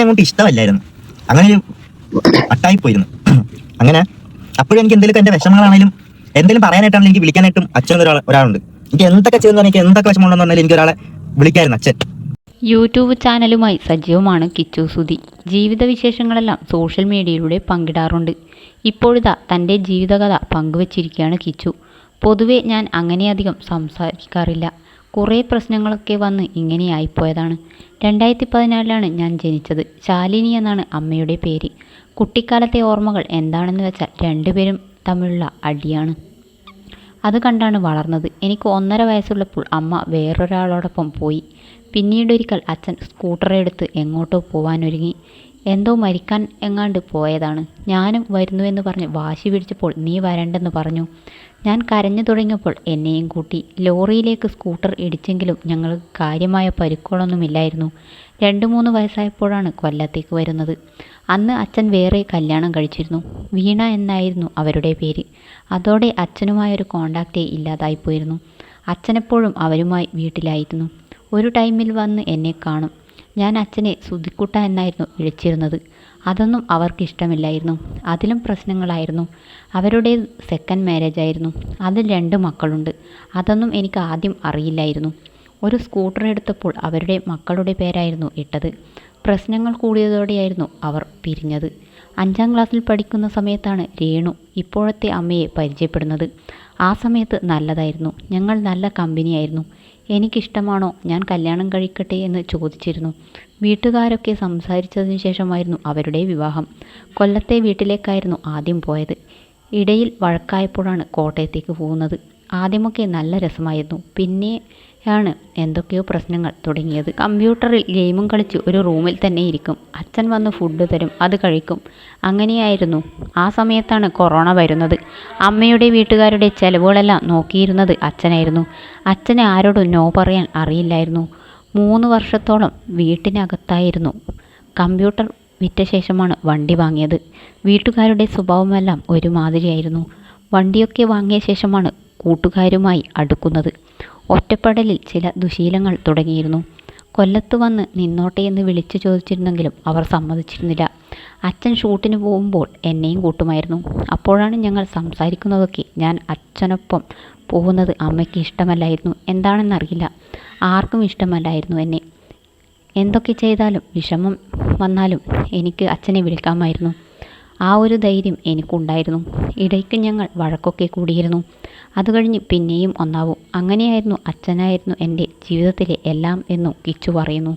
അങ്ങോട്ട് ഇഷ്ടമല്ലായിരുന്നു. അങ്ങനെ ഒരു അട്ടായിപ്പോയിരുന്നു. അങ്ങനെ അപ്പോഴും എനിക്ക് എന്തെങ്കിലും എൻ്റെ വിഷമങ്ങളാണെങ്കിലും എന്തെങ്കിലും പറയാനായിട്ടാണെങ്കിലും എനിക്ക് വിളിക്കാനായിട്ടും അച്ഛൻ ഒരാളുണ്ട്. എനിക്ക് എന്തൊക്കെ ചെയ്യുന്ന എനിക്ക് എന്തൊക്കെ വിഷമമുണ്ടെന്ന് പറഞ്ഞാലും എനിക്ക് ഒരാളെ വിളിക്കായിരുന്നു അച്ഛൻ. യൂട്യൂബ് ചാനലുമായി സജീവമാണ് കിച്ചു സുധി. ജീവിതവിശേഷങ്ങളെല്ലാം സോഷ്യൽ മീഡിയയിലൂടെ പങ്കിടാറുണ്ട്. ഇപ്പോഴിതാ തൻ്റെ ജീവിതകഥ പങ്കുവച്ചിരിക്കുകയാണ് കിച്ചു. പൊതുവെ ഞാൻ അങ്ങനെയധികം സംസാരിക്കാറില്ല. കുറേ പ്രശ്നങ്ങളൊക്കെ വന്ന് ഇങ്ങനെയായിപ്പോയതാണ്. 2014 ഞാൻ ജനിച്ചത്. ശാലിനി എന്നാണ് അമ്മയുടെ പേര്. കുട്ടിക്കാലത്തെ ഓർമ്മകൾ എന്താണെന്ന് വെച്ചാൽ രണ്ടുപേരും തമ്മിലുള്ള അടിയാണ്. അത് കണ്ടാണ് വളർന്നത്. എനിക്ക് 1.5 വയസ്സുള്ളപ്പോൾ അമ്മ വേറൊരാളോടൊപ്പം പോയി. പിന്നീടൊരിക്കൽ അച്ഛൻ സ്കൂട്ടറെടുത്ത് എങ്ങോട്ടോ പോവാനൊരുങ്ങി. എന്തോ മരിക്കാൻ എങ്ങാണ്ട് പോയതാണ്. ഞാനും വരുന്നുവെന്ന് പറഞ്ഞ് വാശി പിടിച്ചപ്പോൾ നീ വരണ്ടെന്ന് പറഞ്ഞു. ഞാൻ കരഞ്ഞു തുടങ്ങിയപ്പോൾ എന്നെയും കൂട്ടി. ലോറിയിലേക്ക് സ്കൂട്ടർ ഇടിച്ചെങ്കിലും ഞങ്ങൾക്ക് കാര്യമായ പരിക്കുകളൊന്നുമില്ലായിരുന്നു. 2-3 വയസ്സായപ്പോഴാണ് കൊല്ലത്തേക്ക് വരുന്നത്. അന്ന് അച്ഛൻ വേറെ കല്യാണം കഴിച്ചിരുന്നു. വീണ എന്നായിരുന്നു അവരുടെ പേര്. അതോടെ അച്ഛനുമായൊരു കോണ്ടാക്റ്റേ ഇല്ലാതായിപ്പോയിരുന്നു. അച്ഛനെപ്പോഴും അവരുമായി വീട്ടിലായിരുന്നു. ഒരു ടൈമിൽ വന്ന് എന്നെ കാണും. ഞാൻ അച്ഛനെ സുധിക്കുട്ട എന്നായിരുന്നു വിളിച്ചിരുന്നത്. അതൊന്നും അവർക്കിഷ്ടമില്ലായിരുന്നു. അതിലും പ്രശ്നങ്ങളായിരുന്നു. അവരുടെ സെക്കൻഡ് മാരേജ് ആയിരുന്നു. അതിൽ 2 മക്കളുണ്ട്. അതൊന്നും എനിക്ക് ആദ്യം അറിയില്ലായിരുന്നു. ഒരു സ്കൂട്ടർ എടുത്തപ്പോൾ അവരുടെ മക്കളുടെ പേരായിരുന്നു ഇട്ടത്. പ്രശ്നങ്ങൾ കൂടിയതോടെയായിരുന്നു അവർ പിരിഞ്ഞത്. 5ാം ക്ലാസ്സിൽ പഠിക്കുന്ന സമയത്താണ് രേണു ഇപ്പോഴത്തെ അമ്മയെ പരിചയപ്പെടുന്നത്. ആ സമയത്ത് നല്ലതായിരുന്നു. ഞങ്ങൾ നല്ല കമ്പനിയായിരുന്നു. എനിക്കിഷ്ടമാണോ ഞാൻ കല്യാണം കഴിക്കട്ടെ എന്ന് ചോദിച്ചിരുന്നു. വീട്ടുകാരൊക്കെ സംസാരിച്ചതിന് ശേഷമായിരുന്നു അവരുടെ വിവാഹം. കൊല്ലത്തെ വീട്ടിലേക്കായിരുന്നു ആദ്യം പോയത്. ഇടയിൽ വഴക്കായപ്പോഴാണ് കോട്ടയത്തേക്ക് പോകുന്നത്. ആദ്യമൊക്കെ നല്ല രസമായിരുന്നു. പിന്നെയാണ് എന്തൊക്കെയോ പ്രശ്നങ്ങൾ തുടങ്ങിയത്. കമ്പ്യൂട്ടറിൽ ഗെയിമും കളിച്ച് ഒരു റൂമിൽ തന്നെ ഇരിക്കും. അച്ഛൻ വന്ന് ഫുഡ് തരും, അത് കഴിക്കും. അങ്ങനെയായിരുന്നു. ആ സമയത്താണ് കൊറോണ വരുന്നത്. അമ്മയുടെ വീട്ടുകാരുടെ ചെലവുകളെല്ലാം നോക്കിയിരുന്നത് അച്ഛനായിരുന്നു. അച്ഛനെ ആരോടും നോ പറയാൻ അറിയില്ലായിരുന്നു. 3 വർഷത്തോളം വീട്ടിനകത്തായിരുന്നു. കമ്പ്യൂട്ടർ വിറ്റ ശേഷമാണ് വണ്ടി വാങ്ങിയത്. വീട്ടുകാരുടെ സ്വഭാവമെല്ലാം ഒരുമാതിരിയായിരുന്നു. വണ്ടിയൊക്കെ വാങ്ങിയ ശേഷമാണ് കൂട്ടുകാരുമായി അടുക്കുന്നത്. ഒറ്റപ്പെടലിൽ ചില ദുശീലങ്ങൾ തുടങ്ങിയിരുന്നു. കൊല്ലത്ത് വന്ന് നിന്നോട്ടെ എന്ന് വിളിച്ചു ചോദിച്ചിരുന്നെങ്കിലും അവർ സമ്മതിച്ചിരുന്നില്ല. അച്ഛൻ ഷൂട്ടിന് പോകുമ്പോൾ എന്നെയും കൂട്ടുമായിരുന്നു. അപ്പോഴാണ് ഞങ്ങൾ സംസാരിക്കുന്നതൊക്കെ. ഞാൻ അച്ഛനൊപ്പം പോകുന്നത് അമ്മയ്ക്ക് ഇഷ്ടമല്ലായിരുന്നു. എന്താണെന്നറിയില്ല, ആർക്കും ഇഷ്ടമല്ലായിരുന്നു എന്നെ. എന്തൊക്കെ ചെയ്താലും വിഷമം വന്നാലും എനിക്ക് അച്ഛനെ വിളിക്കാമായിരുന്നു. ആ ഒരു ധൈര്യം എനിക്കുണ്ടായിരുന്നു. ഇടയ്ക്ക് ഞങ്ങൾ വഴക്കൊക്കെ കൂടിയിരുന്നു. അത് കഴിഞ്ഞ് പിന്നെയും ഒന്നാവും. അങ്ങനെയായിരുന്നു. അച്ഛനായിരുന്നു എൻ്റെ ജീവിതത്തിലെ എല്ലാം എന്നും കിച്ചു പറയുന്നു.